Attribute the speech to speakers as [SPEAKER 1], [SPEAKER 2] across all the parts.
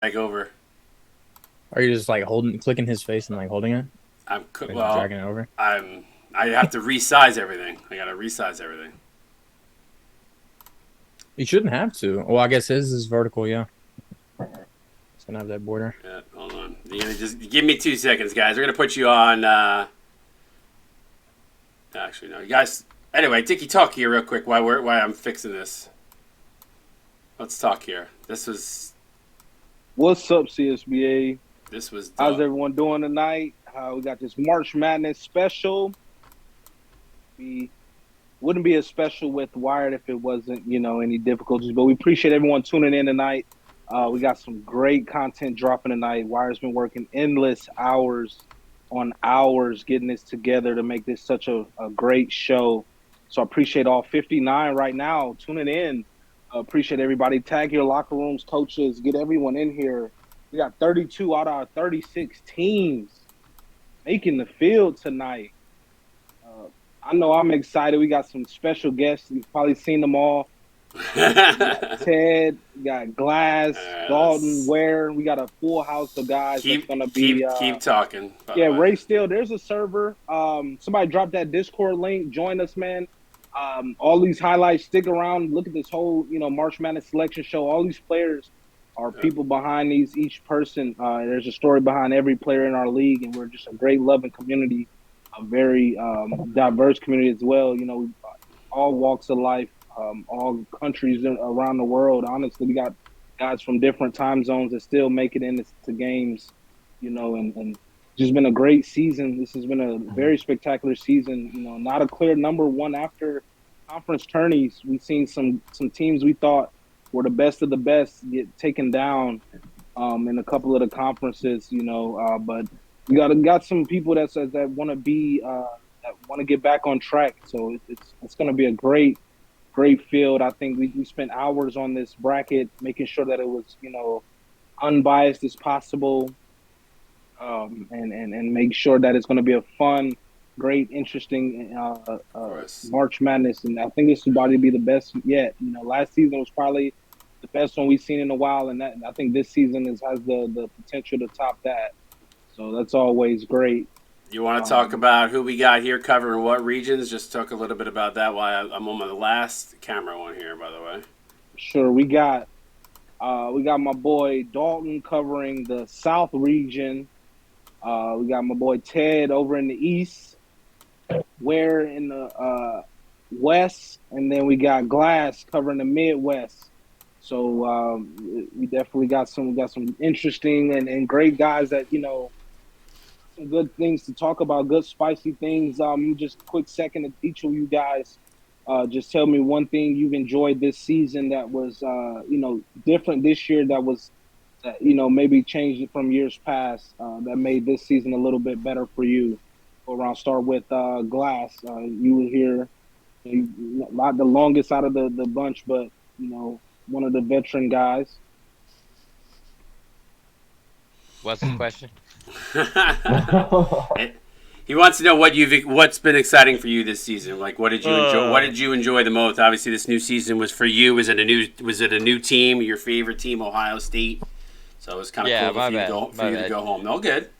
[SPEAKER 1] Like over.
[SPEAKER 2] Are you just like clicking his face and like holding it and
[SPEAKER 1] Well,
[SPEAKER 2] dragging it over?
[SPEAKER 1] I have to resize everything. I gotta resize everything.
[SPEAKER 2] You shouldn't have to. Well, I guess his is vertical, yeah. It's gonna have that border.
[SPEAKER 1] Yeah, hold on. You gonna just give me 2 seconds, guys. We're gonna put you on. Actually, no, you guys. Anyway, Dickie, talk here real quick. Why I'm fixing this. Let's talk here.
[SPEAKER 3] What's up, CSBA?
[SPEAKER 1] This was
[SPEAKER 3] How's
[SPEAKER 1] the.
[SPEAKER 3] everyone doing tonight? We got this March Madness special. We wouldn't be as special with Wired if it wasn't, any difficulties. But we appreciate everyone tuning in tonight. We got some great content dropping tonight. Wired's been working endless hours on hours getting this together to make this such a great show. So I appreciate all 59 right now tuning in. Appreciate everybody. Tag your locker rooms, coaches, get everyone in here. We got 32 out of our 36 teams making the field tonight. Uh, I know I'm excited. We got some special guests. You've probably seen them all. We got Ted, we got Glass, Dalton,
[SPEAKER 1] let's
[SPEAKER 3] Ware. We got a full house of guys that's
[SPEAKER 1] keep
[SPEAKER 3] gonna be
[SPEAKER 1] keep talking. By the
[SPEAKER 3] yeah,
[SPEAKER 1] way.
[SPEAKER 3] Ray Steele, there's a server. Somebody dropped that Discord link. Join us, man. All these highlights, stick around, look at this whole, March Madness selection show. All these players are people behind each person. There's a story behind every player in our league, and we're just a great loving community, a very diverse community as well. All walks of life, all countries around the world. Honestly, we got guys from different time zones that still make it into games, and just been a great season. This has been a
[SPEAKER 2] Mhm.
[SPEAKER 3] very spectacular season. Not a clear number one after conference tourneys. We've seen some teams we thought were the best of the best get taken down in a couple of the conferences. But we got some people that want to be that want to get back on track. So it's going to be a great field. I think we spent hours on this bracket making sure that it was unbiased as possible, and make sure that it's going to be a fun, great, interesting
[SPEAKER 1] Of course.
[SPEAKER 3] March Madness. And I think this is about to be the best yet. Last season was probably the best one we've seen in a while, and I think this season has the potential to top that. So that's always great.
[SPEAKER 1] You want to talk
[SPEAKER 3] Um,
[SPEAKER 1] about who we got here covering what regions? Just talk a little bit about that while I'm on my last camera one here, by the way.
[SPEAKER 3] sure, we got my boy Dalton covering the South region. We got my boy Ted over in the East. Ware in the West, and then we got Glass covering the Midwest. So we definitely got some interesting and great guys that some good things to talk about, good spicy things. Just a quick second to each of you guys. Just tell me one thing you've enjoyed this season that was different this year, that was maybe changed it from years past, that made this season a little bit better for you. Go around, start with Glass. You were here, not the longest out of the bunch, but one of the veteran guys.
[SPEAKER 4] What's the question?
[SPEAKER 1] He wants to know what's been exciting for you this season. Like, what did you enjoy? What
[SPEAKER 4] Uh,
[SPEAKER 1] did you enjoy the most? Obviously, this new season was for you. Was it a new team? Your favorite team, Ohio State. So it was kind of
[SPEAKER 4] yeah,
[SPEAKER 1] cool
[SPEAKER 4] my
[SPEAKER 1] for you to
[SPEAKER 4] bad,
[SPEAKER 1] go for
[SPEAKER 4] my
[SPEAKER 1] you to
[SPEAKER 4] bad.
[SPEAKER 1] go home. No good.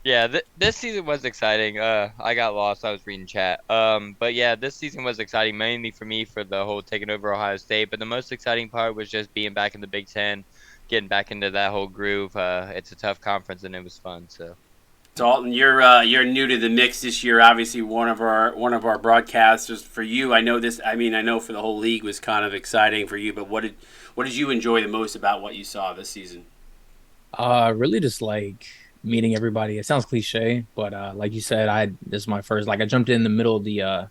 [SPEAKER 4] Yeah, this season was exciting. I got lost. I was reading chat. But yeah, this season was exciting mainly for me for the whole taking over Ohio State. But the most exciting part was just being back in the Big Ten, getting back into that whole groove. It's a tough conference and it was fun. So
[SPEAKER 1] Dalton, you're new to the mix this year. Obviously, one of our broadcasters. For you, I know this. I mean, I know for the whole league was kind of exciting for you. But what did you enjoy the most about what you saw this season?
[SPEAKER 2] Really just like meeting everybody. It sounds cliche, but like you said, this is my first. Like I jumped in the middle of the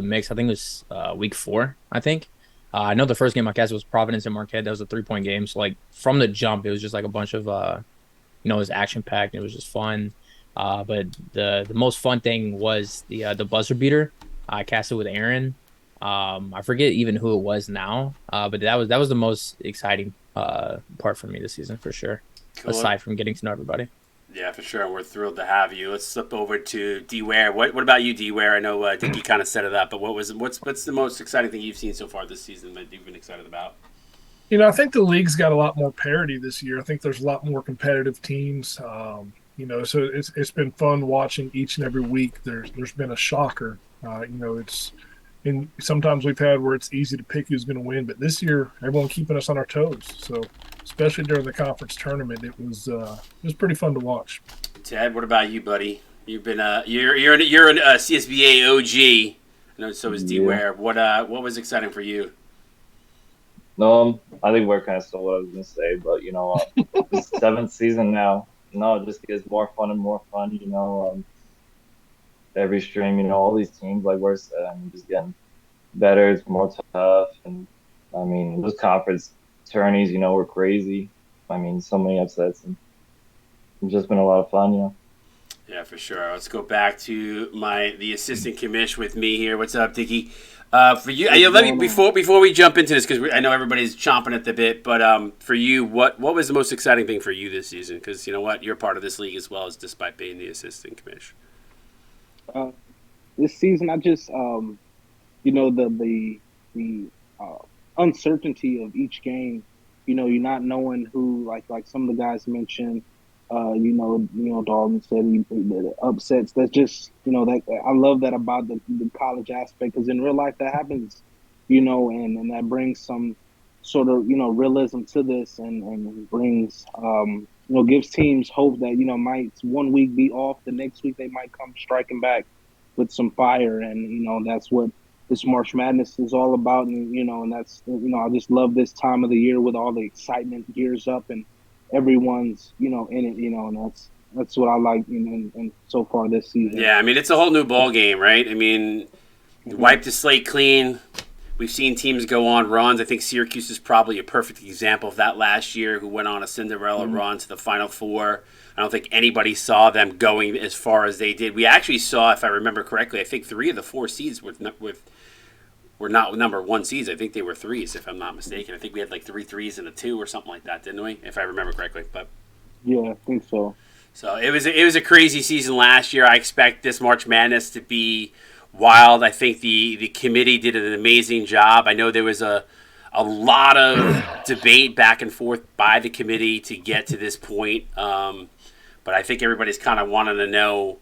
[SPEAKER 2] mix. I think it was week 4. I think. I know the first game I cast was Providence and Marquette. That was a 3-point game. So like from the jump, it was just like a bunch of it was action packed. It was just fun. But the most fun thing was the buzzer beater. I cast it with Aaron. I forget even who it was now. But that was the most exciting part for me this season for sure.
[SPEAKER 1] Cool.
[SPEAKER 2] Aside from getting to know everybody.
[SPEAKER 1] Yeah, for sure. We're thrilled to have you. Let's slip over to D Ware. What about you, D Ware? I know Dickie kind of set it up, but what's the most exciting thing you've seen so far this season that you've been excited about?
[SPEAKER 5] I think the league's got a lot more parity this year. I think there's a lot more competitive teams. So it's been fun watching each and every week. There's been a shocker. It's and sometimes we've had where it's easy to pick who's going to win, but this year everyone keeping us on our toes. So especially during the conference tournament, it was pretty fun to watch.
[SPEAKER 1] Ted, what about you, buddy? You've been you're a CSBA OG. I know so is D Ware. What was exciting for you?
[SPEAKER 6] No, I think we're kind of stole what I was gonna say, but it's seventh season now. No, it just gets more fun and more fun. Every stream, all these teams like we're said, just getting better. It's more tough, and those conference tourneys, were crazy. So many upsets, and it's just been a lot of fun.
[SPEAKER 1] Yeah, for sure. Let's go back to the assistant commish with me here. What's up, Dickie? For you, let me before we jump into this because I know everybody's chomping at the bit. But for you, what was the most exciting thing for you this season? Because you know what, you're part of this league as well as despite being the assistant commish.
[SPEAKER 3] This season, I just the uncertainty of each game. You're not knowing who, like some of the guys mentioned. Dalton said the upsets. That's just that I love that about the college aspect because in real life that happens, and that brings some sort of realism to this and brings gives teams hope that might one week be off, the next week they might come striking back with some fire, and that's what this March Madness is all about, and that's I just love this time of the year with all the excitement gears up and everyone's in it, and that's what I like in so far this season.
[SPEAKER 1] Yeah, it's a whole new ball game, right? Wipe the slate clean. We've seen teams go on runs. I think Syracuse is probably a perfect example of that last year, who went on a Cinderella run to the Final Four. I don't think anybody saw them going as far as they did. We actually saw, if I remember correctly, I think 3 of the 4 seeds were not number 1 seeds. I think they were 3s, if I'm not mistaken. I think we had like 3 3s and a 2 or something like that, didn't we? If I remember correctly. But
[SPEAKER 3] yeah, I think so.
[SPEAKER 1] So it was a crazy season last year. I expect this March Madness to be wild. I think the committee did an amazing job. I know there was a lot of debate back and forth by the committee to get to this point. But I think everybody's kind of wanting to know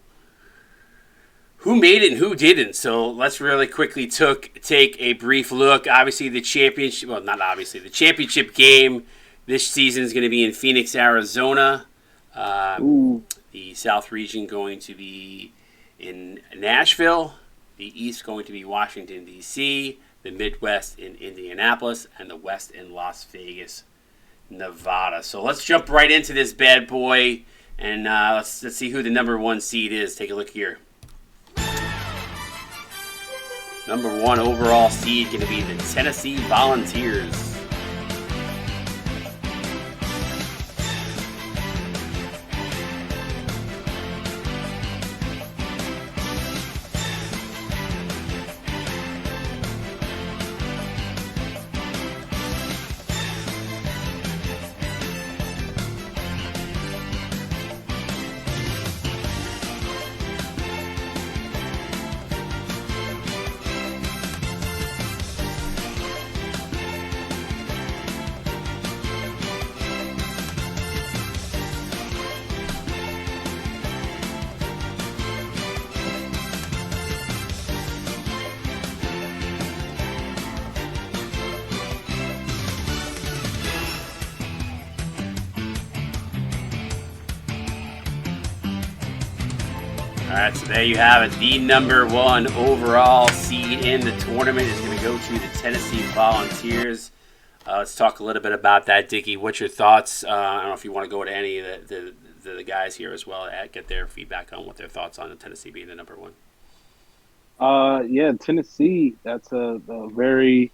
[SPEAKER 1] who made it and who didn't. So let's really quickly take a brief look. Obviously, the championship game this season is going to be in Phoenix, Arizona. The South region going to be in Nashville. The East going to be Washington, D.C., the Midwest in Indianapolis, and the West in Las Vegas, Nevada. So let's jump right into this bad boy, and let's see who the number 1 seed is. Take a look here. Number 1 overall seed going to be the Tennessee Volunteers. All right, so there you have it. The number 1 overall seed in the tournament is going to go to the Tennessee Volunteers. Let's talk a little bit about that, Dickie. What's your thoughts? I don't know if you want to go to any of the guys here as well, get their feedback on what their thoughts on the Tennessee being the number 1.
[SPEAKER 3] Yeah, Tennessee. That's a very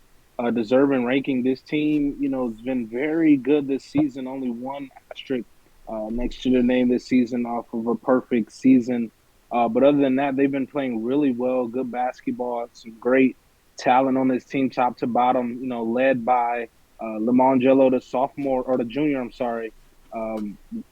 [SPEAKER 3] deserving ranking. This team, has been very good this season. Only 1 asterisk next to their name this season off of a perfect season. But other than that, they've been playing really well, good basketball, some great talent on this team, top to bottom, led by Limangelo, the sophomore, or the junior, I'm sorry.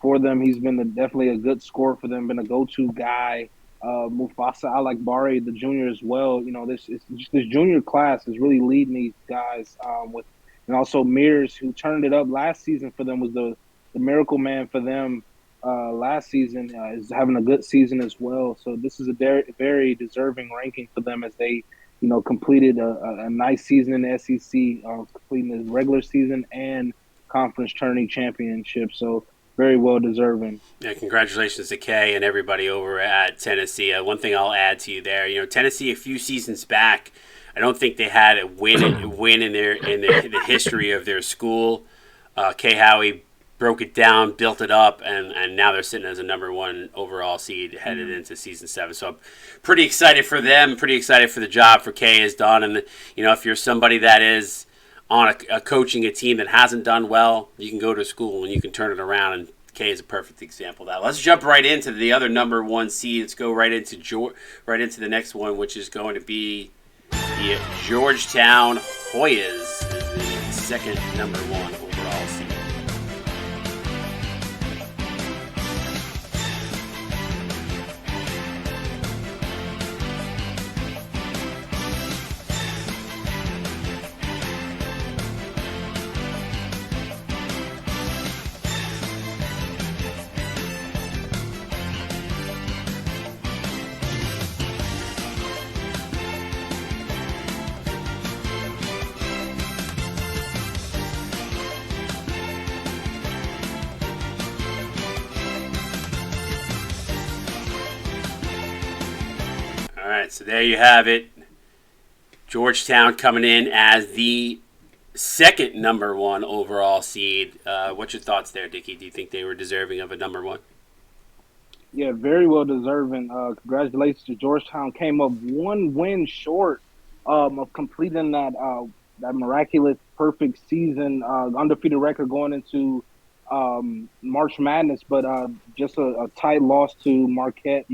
[SPEAKER 3] For them, he's been definitely a good scorer for them, been a go-to guy. Mufasa Alakbari, the junior as well. This junior class is really leading these guys with and also Mears, who turned it up last season for them, was the miracle man for them last season. Is having a good season as well. So this is a very deserving ranking for them as they, completed a nice season in the SEC, completing the regular season and conference tourney championship. So very well deserving.
[SPEAKER 1] Yeah, congratulations to Kay and everybody over at Tennessee. One thing I'll add to you there, Tennessee a few seasons back, I don't think they had a win in the history of their school. Kay Howie broke it down, built it up, and now they're sitting as a number 1 overall seed headed into season 7. So I'm pretty excited for them, pretty excited for the job for Kay has done. And if you're somebody that is on a coaching a team that hasn't done well, you can go to school and you can turn it around, and Kay is a perfect example of that. Let's jump right into the other number 1 seed. Let's go right into the next one, which is going to be the Georgetown Hoyas, the second number 1 overall seed. All right, so there you have it. Georgetown coming in as the second number 1 overall seed. What's your thoughts there, Dickie? Do you think they were deserving of a number 1?
[SPEAKER 3] Yeah, very well deserving. Congratulations to Georgetown. Came up 1 win short of completing that miraculous perfect season, undefeated record going into March Madness, but just a tight loss to Marquette.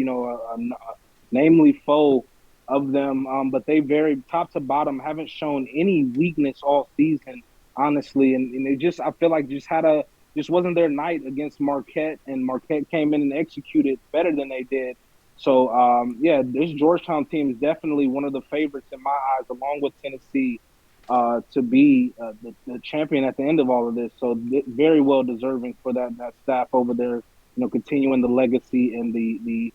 [SPEAKER 3] Namely foe of them. But they very top to bottom haven't shown any weakness all season, honestly. And they I feel like just wasn't their night against Marquette, and Marquette came in and executed better than they did. So, this Georgetown team is definitely one of the favorites in my eyes, along with Tennessee, to be the champion at the end of all of this. So very well deserving for that staff over there, continuing the legacy and the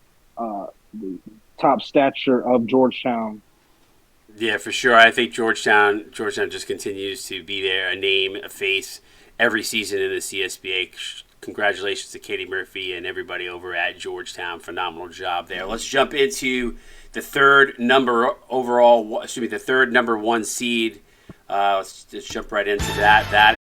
[SPEAKER 3] top stature of Georgetown.
[SPEAKER 1] Yeah, for sure. I think Georgetown just continues to be there, a name, a face, every season in the CSBA. Congratulations to Katie Murphy and everybody over at Georgetown. Phenomenal job there. Let's jump into the third number 1 seed. Let's just jump right into that. That